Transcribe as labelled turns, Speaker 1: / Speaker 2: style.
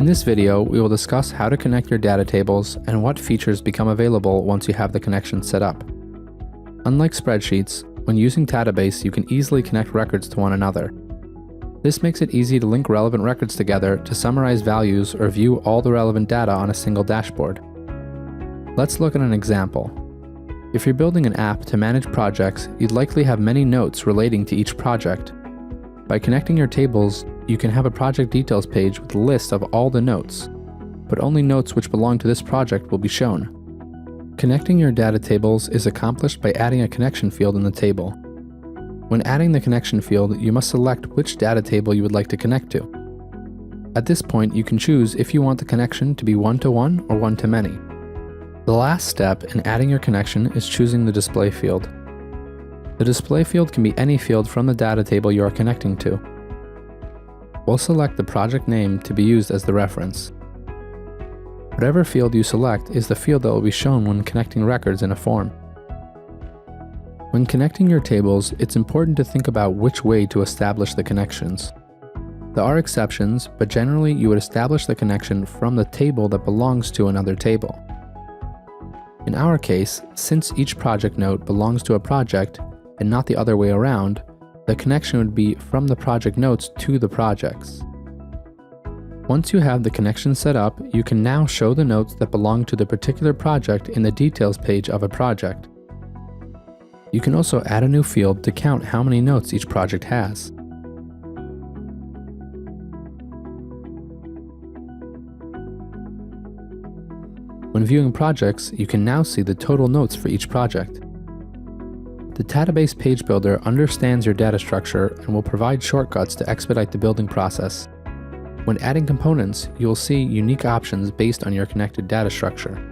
Speaker 1: In this video, we will discuss how to connect your data tables and what features become available once you have the connection set up. Unlike spreadsheets, when using Tadabase, you can easily connect records to one another. This makes it easy to link relevant records together to summarize values or view all the relevant data on a single dashboard. Let's look at an example. If you're building an app to manage projects, you'd likely have many notes relating to each project. By connecting your tables, you can have a project details page with a list of all the notes, but only notes which belong to this project will be shown. Connecting your data tables is accomplished by adding a connection field in the table. When adding the connection field, you must select which data table you would like to connect to. At this point, you can choose if you want the connection to be one-to-one or one-to-many. The last step in adding your connection is choosing the display field. The display field can be any field from the data table you are connecting to. We'll select the project name to be used as the reference. Whatever field you select is the field that will be shown when connecting records in a form. When connecting your tables, it's important to think about which way to establish the connections. There are exceptions, but generally you would establish the connection from the table that belongs to another table. In our case, since each project note belongs to a project and not the other way around, the connection would be from the project notes to the projects. Once you have the connection set up, you can now show the notes that belong to the particular project in the details page of a project. You can also add a new field to count how many notes each project has. When viewing projects, you can now see the total notes for each project. The Tadabase page builder understands your data structure and will provide shortcuts to expedite the building process. When adding components, you will see unique options based on your connected data structure.